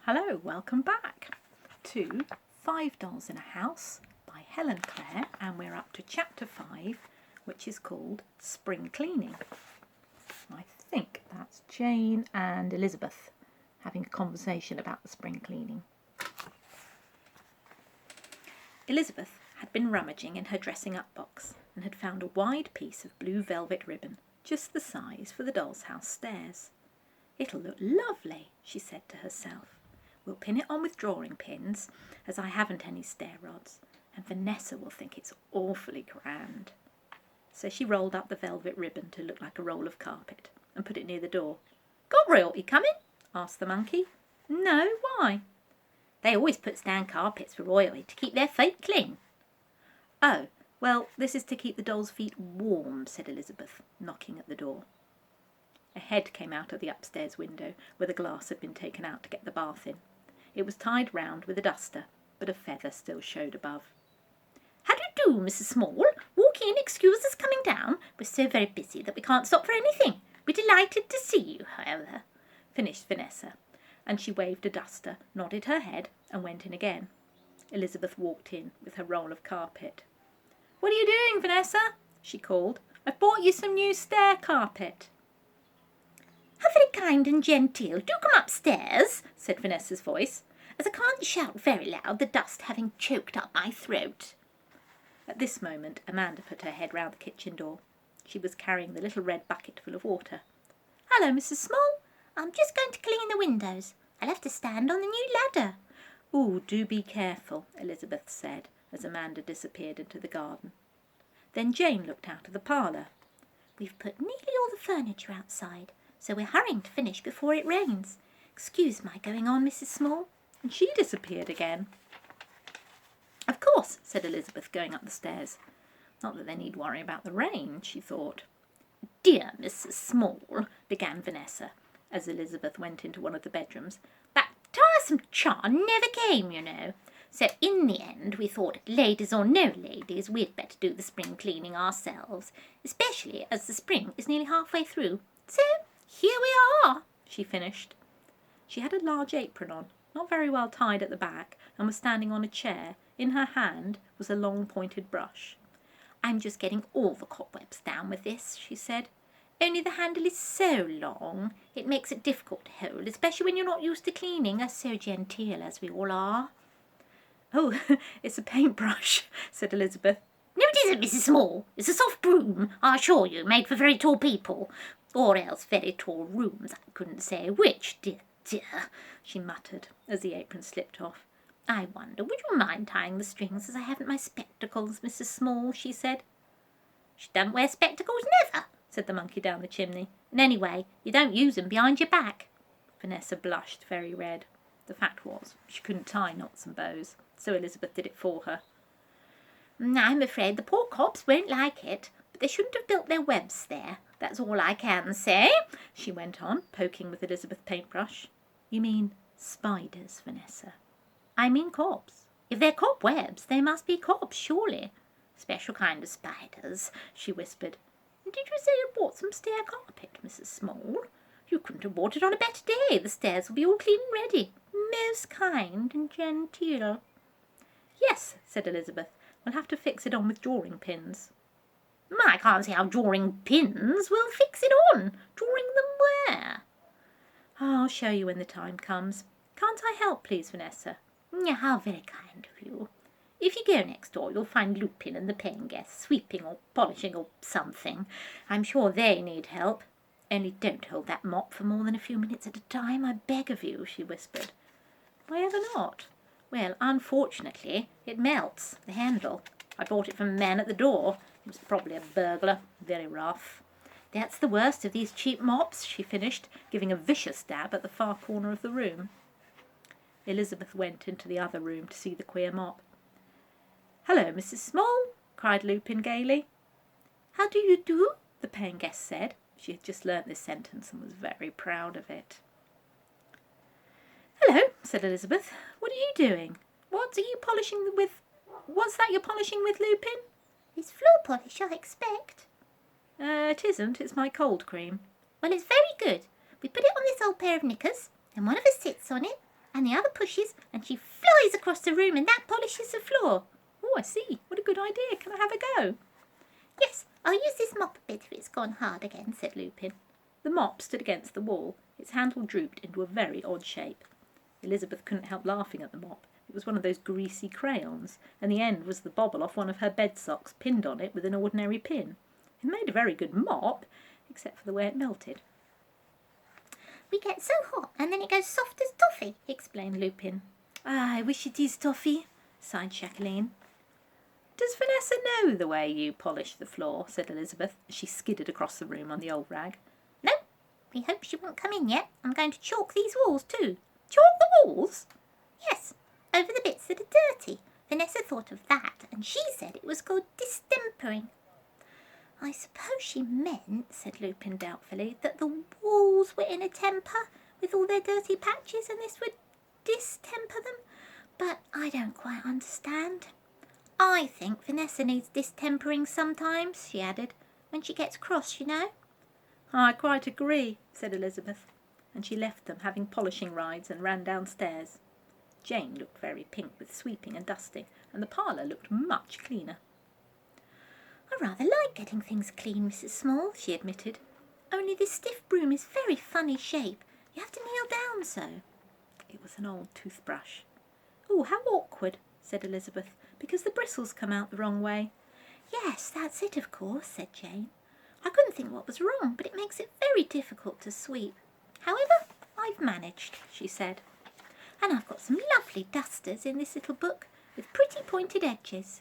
Hello, welcome back to Five Dolls in a House by Helen, Clare, and we're up to chapter 5, which is called Spring Cleaning. I think that's Jane and Elizabeth having a conversation about the spring cleaning. Elizabeth had been rummaging in her dressing up box and had found a wide piece of blue velvet ribbon, just the size for the doll's house stairs. "It'll look lovely," she said to herself. "We'll pin it on with drawing pins, as I haven't any stair rods, and Vanessa will think it's awfully grand." So she rolled up the velvet ribbon to look like a roll of carpet and put it near the door. "Got royalty coming?" asked the monkey. "No, why?" "They always puts down carpets for royalty to keep their feet clean." "Oh, well, this is to keep the doll's feet warm," said Elizabeth, knocking at the door. A head came out of the upstairs window where the glass had been taken out to get the bath in. It was tied round with a duster, but a feather still showed above. "How do you do, Mrs. Small? Walk in, excuse us coming down. We're so very busy that we can't stop for anything. We're delighted to see you, however," finished Vanessa, and she waved a duster, nodded her head, and went in again. Elizabeth walked in with her roll of carpet. "What are you doing, Vanessa?" she called. "I've bought you some new stair carpet." "How very kind and genteel. Do come upstairs," said Vanessa's voice, "as I can't shout very loud, the dust having choked up my throat." At this moment Amanda put her head round the kitchen door. She was carrying the little red bucket full of water. "Hello, Mrs. Small. I'm just going to clean the windows. I'll have to stand on the new ladder." "Oh, do be careful," Elizabeth said, as Amanda disappeared into the garden. Then Jane looked out of the parlour. "We've put nearly all the furniture outside, so we're hurrying to finish before it rains. Excuse my going on, Mrs. Small." And she disappeared again. "Of course," said Elizabeth, going up the stairs. Not that they need worry about the rain, she thought. "Dear Mrs. Small," began Vanessa, as Elizabeth went into one of the bedrooms, "that tiresome Charm never came, you know. So in the end we thought, ladies or no ladies, we'd better do the spring cleaning ourselves, especially as the spring is nearly halfway through. So here we are," she finished. She had a large apron on, not very well tied at the back, and was standing on a chair. In her hand was a long pointed brush. "I'm just getting all the cobwebs down with this," she said. "Only the handle is so long, it makes it difficult to hold, especially when you're not used to cleaning us so genteel as we all are." "Oh, it's a paintbrush," said Elizabeth. "No, it isn't, Mrs. Small. It's a soft broom, I assure you, made for very tall people. Or else very tall rooms, I couldn't say which, dear, she muttered, as the apron slipped off. "I wonder, would you mind tying the strings, as I haven't my spectacles, Mrs. Small," she said. "She don't wear spectacles never," said the monkey down the chimney. "And anyway, you don't use 'em behind your back." Vanessa blushed very red. The fact was, she couldn't tie knots and bows, so Elizabeth did it for her. "I'm afraid the poor cobs won't like it, but they shouldn't have built their webs there. That's all I can say," she went on, poking with Elizabeth's paintbrush. "You mean spiders, Vanessa?" "I mean cobs. If they're cobwebs, they must be cobs, surely. Special kind of spiders," she whispered. "And did you say you bought some stair carpet, Mrs. Small? You couldn't have bought it on a better day. The stairs will be all clean and ready. Most kind and genteel." "Yes," said Elizabeth. "We'll have to fix it on with drawing pins." "I can't see how drawing pins will fix it on. Drawing them where?" "I'll show you when the time comes. Can't I help, please, Vanessa?" "How very kind of you. If you go next door, you'll find Lupin and the paying guests sweeping or polishing or something. I'm sure they need help. Only don't hold that mop for more than a few minutes at a time, I beg of you," she whispered. "Why ever not?" "Well, unfortunately, it melts, the handle. I bought it from a man at the door. It was probably a burglar. Very rough. That's the worst of these cheap mops," she finished, giving a vicious dab at the far corner of the room. Elizabeth went into the other room to see the queer mop. "Hello, Mrs. Small," cried Lupin gaily. "How do you do?" the paying guest said. She had just learnt this sentence and was very proud of it. "Hello," said Elizabeth. "What are you doing? What are you polishing with? What's that you're polishing with, Lupin?" "It's floor polish, I expect." It isn't. It's my cold cream." "Well, it's very good. We put it on this old pair of knickers, and one of us sits on it, and and the other pushes, and she flies across the room, and that polishes the floor. Oh, I see. What a good idea. Can I have a go? Yes, I'll use this mop a bit if it's gone hard again, said Lupin. The mop stood against the wall. Its handle drooped into a very odd shape. Elizabeth couldn't help laughing at the mop. It was one of those greasy crayons, and the end was the bobble off one of her bed socks, pinned on it with an ordinary pin. It made a very good mop, except for the way it melted. We get so hot, and then it goes soft as toffee, explained Lupin. Ah, I wish it is toffee, sighed Jacqueline. Does Vanessa know the way you polish the floor? Said Elizabeth, as she skidded across the room on the old rag. No, we hope she won't come in yet. I'm going to chalk these walls too. Chalk the walls? Yes, over the bits that are dirty. Vanessa thought of that, and she said it was called distempering. I suppose she meant, said Lupin doubtfully, that the walls were in a temper with all their dirty patches, and this would distemper them. But I don't quite understand. I think Vanessa needs distempering sometimes, she added, when she gets cross, you know. I quite agree, said Elizabeth, and she left them, having polishing rides, and ran downstairs. Jane looked very pink with sweeping and dusting, and the parlour looked much cleaner. I rather like getting things clean, Mrs. Small, she admitted. Only this stiff broom is very funny shape. You have to kneel down so. It was an old toothbrush. Oh, how awkward, said Elizabeth, because the bristles come out the wrong way. Yes, that's it, of course, said Jane. I couldn't think what was wrong, but it makes it very difficult to sweep. However, I've managed, she said. And I've got some lovely dusters in this little book with pretty pointed edges.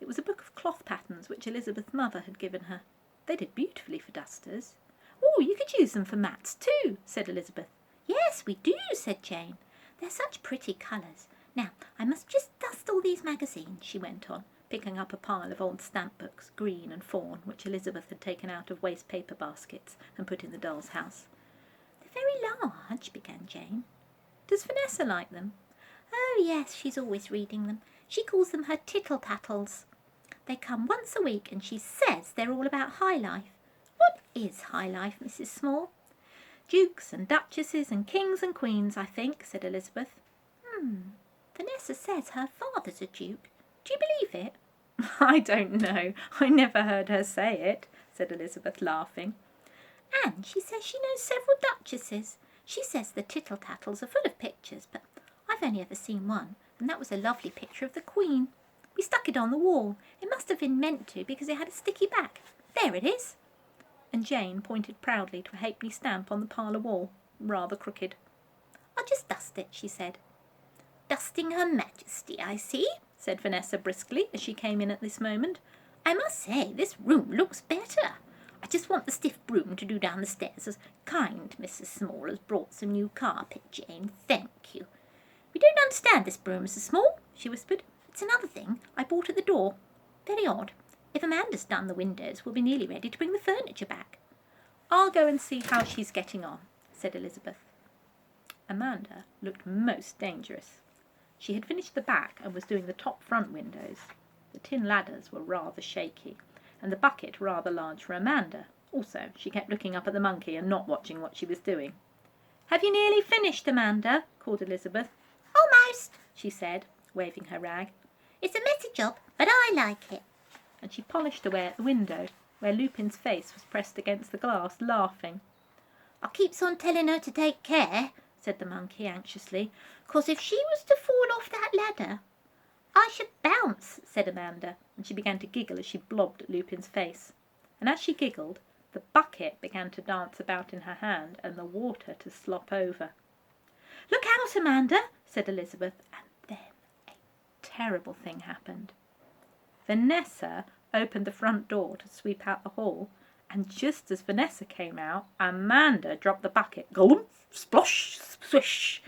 It was a book of cloth patterns which Elizabeth's mother had given her. They did beautifully for dusters. Oh, you could use them for mats too, said Elizabeth. Yes, we do, said Jane. They're such pretty colours. Now, I must just dust all these magazines, she went on, picking up a pile of old stamp books, green and fawn, which Elizabeth had taken out of waste paper baskets and put in the doll's house. They're very large, began Jane. Does Vanessa like them? Oh, yes, she's always reading them. She calls them her tittle-tattles. They come once a week, and she says they're all about high life. What is high life, Mrs. Small? Dukes and duchesses and kings and queens, I think, said Elizabeth. Vanessa says her father's a duke. Do you believe it? I don't know. I never heard her say it, said Elizabeth, laughing. And she says she knows several duchesses. She says the tittle-tattles are full of pictures, but I've only ever seen one, and that was a lovely picture of the Queen. We stuck it on the wall. It must have been meant to, because it had a sticky back. There it is. And Jane pointed proudly to a halfpenny stamp on the parlour wall, rather crooked. I'll just dust it, she said. Dusting Her Majesty, I see, said Vanessa briskly, as she came in at this moment. I must say, this room looks better. I just want the stiff broom to do down the stairs, as kind Mrs. Small has brought some new carpet, Jane. Thank you. We don't understand this broom, Mrs. Small, she whispered. It's another thing I bought at the door. Very odd. If Amanda's done the windows, we'll be nearly ready to bring the furniture back. I'll go and see how she's getting on, said Elizabeth. Amanda looked most dangerous. She had finished the back and was doing the top front windows. The tin ladders were rather shaky, and the bucket rather large for Amanda. Also, she kept looking up at the monkey and not watching what she was doing. Have you nearly finished, Amanda? Called Elizabeth. Almost, she said, waving her rag. It's a messy job, but I like it. And she polished away at the window, where Lupin's face was pressed against the glass, laughing. I keeps on telling her to take care, said the monkey anxiously, 'cause if she was to fall off that ladder, I should bounce, said Amanda, and she began to giggle as she blobbed at Lupin's face. And as she giggled, the bucket began to dance about in her hand and the water to slop over. Look out, Amanda, said Elizabeth, and then a terrible thing happened. Vanessa opened the front door to sweep out the hall, and just as Vanessa came out, Amanda dropped the bucket, glump, splosh, swish,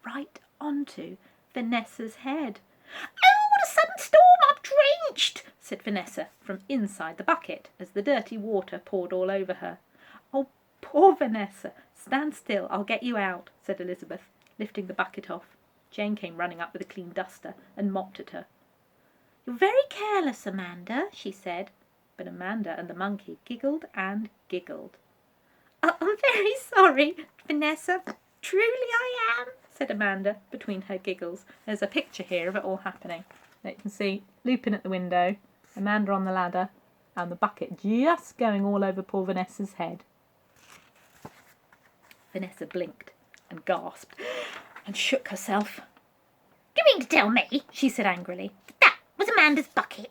right onto Vanessa's head. Oh, what a sudden storm! I'm drenched, said Vanessa from inside the bucket as the dirty water poured all over her. Oh, poor Vanessa! Stand still, I'll get you out, said Elizabeth, lifting the bucket off. Jane came running up with a clean duster and mopped at her. You're very careless, Amanda, she said, but Amanda and the monkey giggled and giggled. I'm very sorry, Vanessa, truly I am, said Amanda between her giggles. There's a picture here of it all happening. Now you can see Lupin at the window, Amanda on the ladder, and the bucket just going all over poor Vanessa's head. Vanessa blinked and gasped and shook herself. "Do you mean to tell me," she said angrily, "that was Amanda's bucket?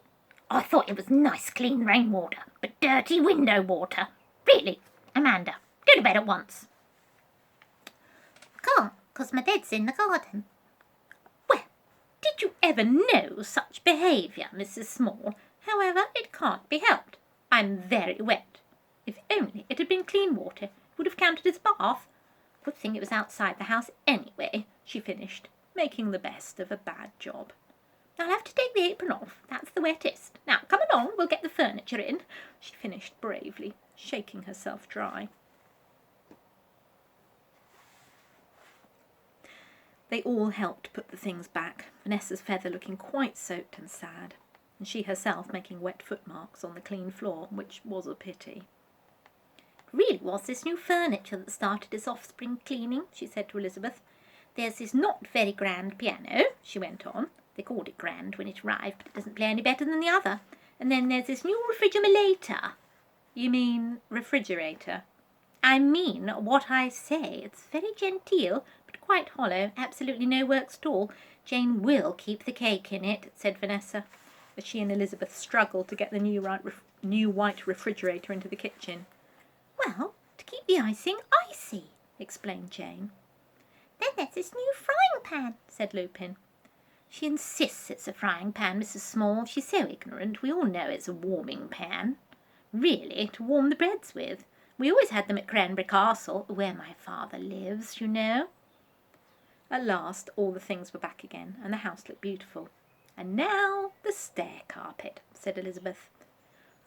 I thought it was nice clean rainwater, but dirty window water. Really, Amanda, go to bed at once." "Can't, 'cause my bed's in the garden." "Well, did you ever know such behaviour, Mrs. Small? However, it can't be helped. I'm very wet. If only it had been clean water, it would have counted as a bath. Good thing it was outside the house anyway," she finished, making the best of a bad job. "I'll have to take the apron off. That's the wettest. Now, come along, we'll get the furniture in," she finished bravely, shaking herself dry. They all helped put the things back, Vanessa's feather looking quite soaked and sad, and she herself making wet footmarks on the clean floor, which was a pity. "It really was this new furniture that started this offspring cleaning," she said to Elizabeth. "There's this not very grand piano," she went on. "They called it grand when it arrived, but it doesn't play any better than the other. And then there's this new refrigerator." "You mean refrigerator?" "I mean what I say. It's very genteel, but quite hollow. Absolutely no works at all. Jane will keep the cake in it," said Vanessa, as she and Elizabeth struggled to get the new white refrigerator into the kitchen. "Well, to keep the icing icy," explained Jane. "Then there's this new frying pan," said Lupin. "She insists it's a frying pan, Mrs. Small. She's so ignorant. We all know it's a warming pan. Really, to warm the breads with. We always had them at Cranberry Castle, where my father lives, you know." At last all the things were back again, and the house looked beautiful. "And now the stair carpet," said Elizabeth.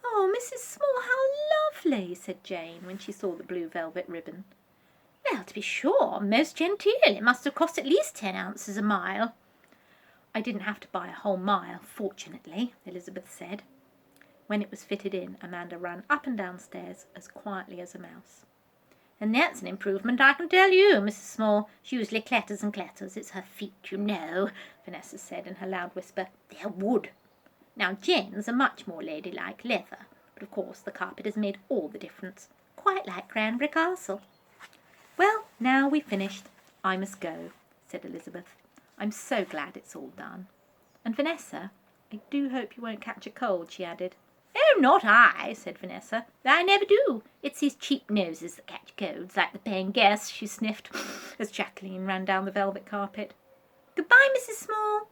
"Oh, Mrs. Small, how lovely," said Jane, when she saw the blue velvet ribbon. "Well, to be sure, most genteel. It must have cost at least 10 ounces a mile." "I didn't have to buy a whole mile, fortunately," Elizabeth said. When it was fitted in, Amanda ran up and downstairs as quietly as a mouse. "And that's an improvement, I can tell you, Mrs. Small. She usually clatters and clatters. It's her feet, you know," Vanessa said in her loud whisper. "They're wood. Now, Jane's are much more ladylike, leather. But, of course, the carpet has made all the difference. Quite like Cranberry Castle." "Well, now we've finished, I must go," said Elizabeth. "I'm so glad it's all done. And Vanessa, I do hope you won't catch a cold," she added. "Oh, not I," said Vanessa. "I never do. It's these cheap noses that catch colds, like the paying guests," she sniffed, as Jacqueline ran down the velvet carpet. "Goodbye, Mrs. Small.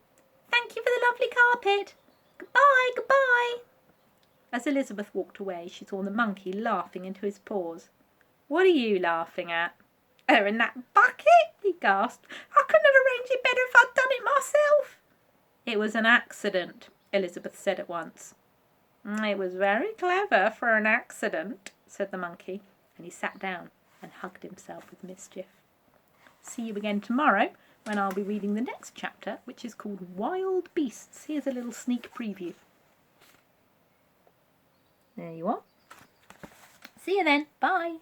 Thank you for the lovely carpet. Goodbye, goodbye." As Elizabeth walked away, she saw the monkey laughing into his paws. "What are you laughing at?" "Oh, and that bucket," he gasped. "I couldn't have arranged it better if I'd done it myself." "It was an accident," Elizabeth said at once. "It was very clever for an accident," said the monkey, and he sat down and hugged himself with mischief. See you again tomorrow, when I'll be reading the next chapter, which is called Wild Beasts. Here's a little sneak preview. There you are. See you then. Bye.